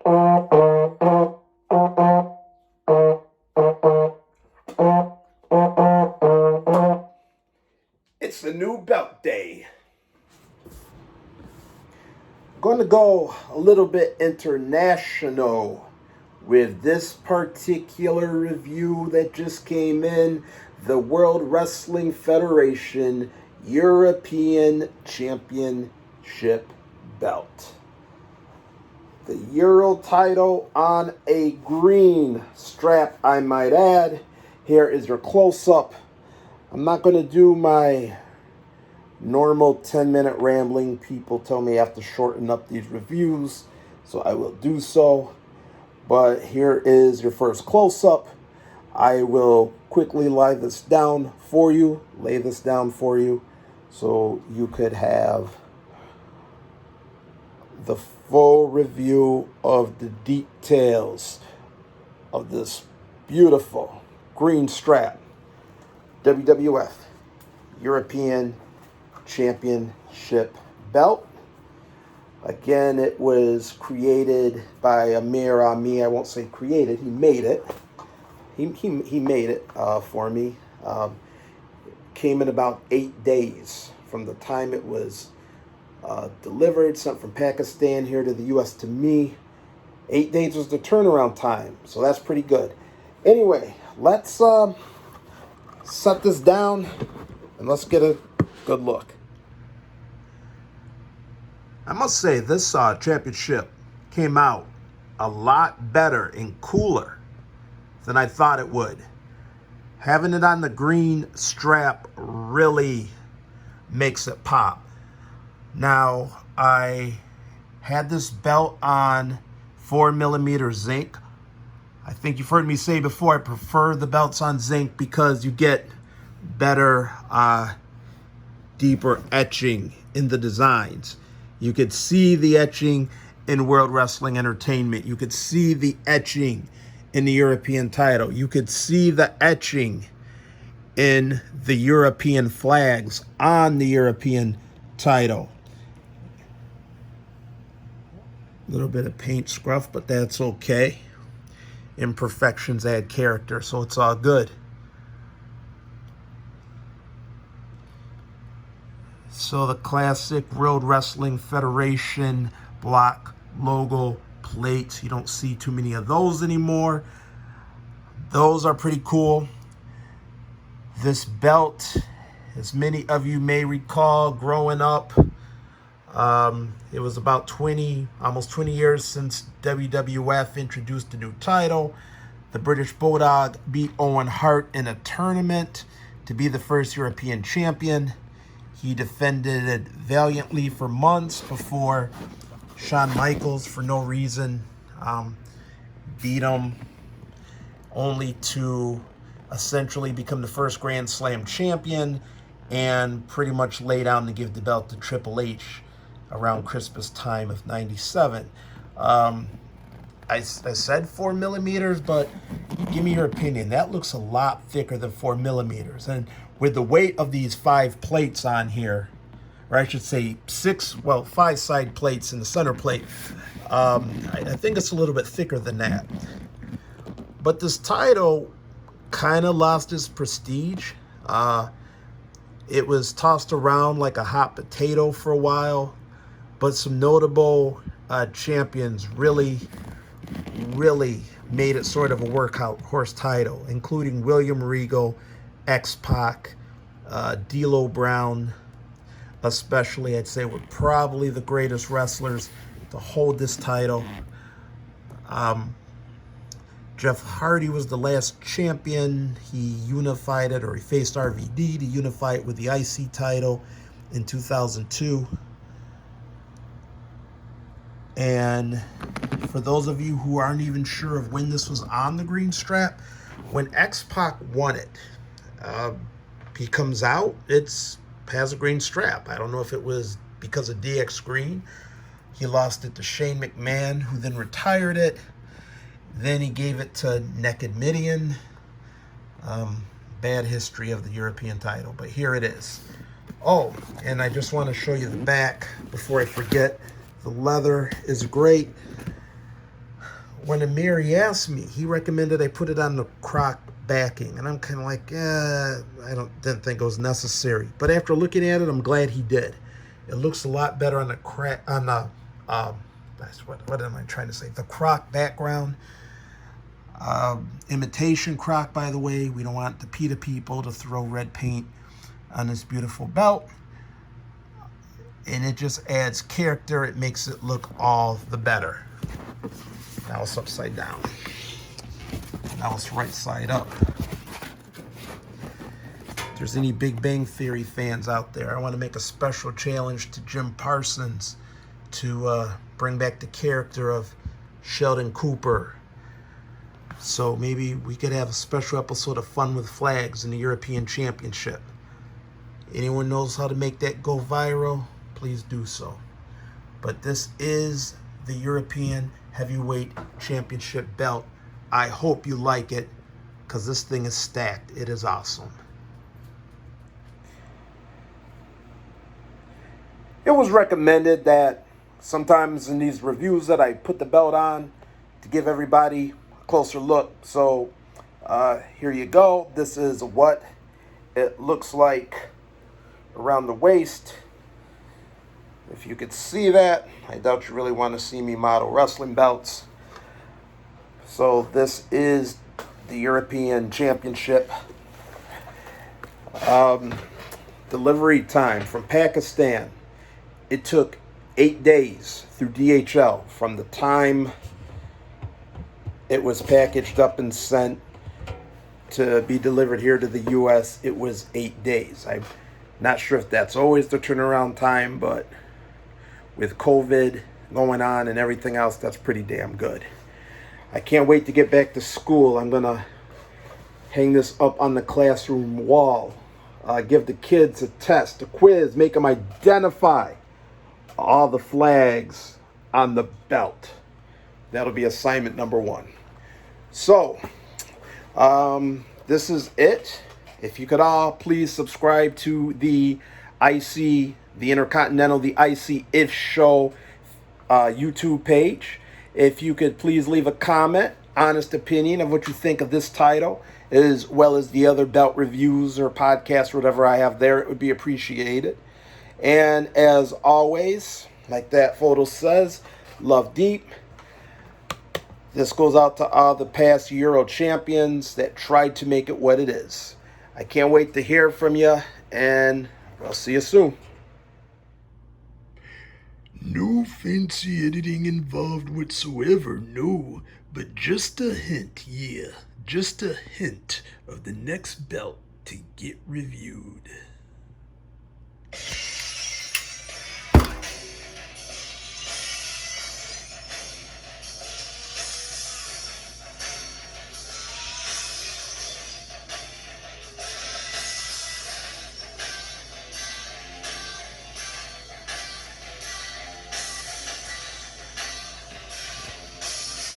It's the new belt day. Going to go a little bit international with this particular review that just came in. The World Wrestling Federation European Championship belt. The Euro title on a green strap, I might add. Here is your close-up. I'm not going to do my normal 10-minute rambling. People tell me I have to shorten up these reviews, so I will do so. But here is your first close-up. I will quickly lay this down for you, so you could have the full review of the details of this beautiful green strap WWF European Championship belt. Again, it was created by Amir Ami. I won't say created, he made it. He made it for me. Came in about 8 days from the time it was delivered, sent from Pakistan here to the U.S. to me. 8 days was the turnaround time, so that's pretty good. Anyway, let's set this down and let's get a good look. I must say this championship came out a lot better and cooler than I thought it would. Having it on the green strap really makes it pop. Now, I had this belt on 4mm zinc. I think you've heard me say before, I prefer the belts on zinc because you get better, deeper etching in the designs. You could see the etching in World Wrestling Entertainment. You could see the etching in the European title. You could see the etching in the European flags on the European title. A little bit of paint scruff, but that's okay. Imperfections add character, so it's all good. So the classic World Wrestling Federation block logo plates. You don't see too many of those anymore. Those are pretty cool. This belt, as many of you may recall growing up, it was about almost 20 years since WWF introduced a new title. The British Bulldog beat Owen Hart in a tournament to be the first European champion. He defended it valiantly for months before Shawn Michaels, for no reason, beat him, only to essentially become the first Grand Slam champion and pretty much lay down to give the belt to Triple H around Christmas time of '97. I said 4mm, but give me your opinion. That looks a lot thicker than 4mm. And with the weight of these 5 plates on here, or I should say 5 side plates in the center plate, I think it's a little bit thicker than that. But this title kind of lost its prestige. It was tossed around like a hot potato for a while, but some notable champions really made it sort of a workhorse title, including William Regal, X-Pac, D'Lo Brown, especially, I'd say, were probably the greatest wrestlers to hold this title. Jeff Hardy was the last champion. He unified it, or he faced RVD to unify it with the IC title in 2002. And for those of you who aren't even sure of when this was on the green strap, when X-Pac won it, he comes out, has a green strap. I don't know if it was because of DX Green. He lost it to Shane McMahon, who then retired it. Then he gave it to Naked Mideon. Bad history of the European title, but here it is. Oh, and I just want to show you the back before I forget. The leather is great. when Amiri asked me, he recommended I put it on the croc backing, and I'm kind of like, didn't think it was necessary. But after looking at it, I'm glad he did. It looks a lot better on the what am I trying to say? The croc background. Imitation croc, by the way. We don't want the PETA people to throw red paint on this beautiful belt. And it just adds character. It makes it look all the better. Now it's upside down. Now it's right side up. If there's any Big Bang Theory fans out there, I want to make a special challenge to Jim Parsons to bring back the character of Sheldon Cooper. So maybe we could have a special episode of Fun with Flags in the European Championship. Anyone knows how to make that go viral? Please do so. But this is the European Heavyweight Championship belt. I hope you like it, because this thing is stacked. It is awesome. It was recommended that sometimes in these reviews that I put the belt on to give everybody a closer look. So here you go. This is what it looks like around the waist. If you could see that, I doubt you really want to see me model wrestling belts. So this is the European Championship. Delivery time from Pakistan. It took 8 days through DHL from the time it was packaged up and sent to be delivered here to the U.S. It was 8 days. I'm not sure if that's always the turnaround time, but with COVID going on and everything else, that's pretty damn good. I can't wait to get back to school. I'm going to hang this up on the classroom wall. Give the kids a test, a quiz, make them identify all the flags on the belt. That'll be assignment number 1. So, this is it. If you could all please subscribe to the IC, the Intercontinental, the IC If Show YouTube page. If you could please leave a comment, honest opinion of what you think of this title, as well as the other belt reviews or podcasts, whatever I have there, it would be appreciated. And as always, like that photo says, love deep. This goes out to all the past Euro champions that tried to make it what it is. I can't wait to hear from you, and I'll see you soon. No fancy editing involved whatsoever, no. But just a hint, just a hint of the next belt to get reviewed.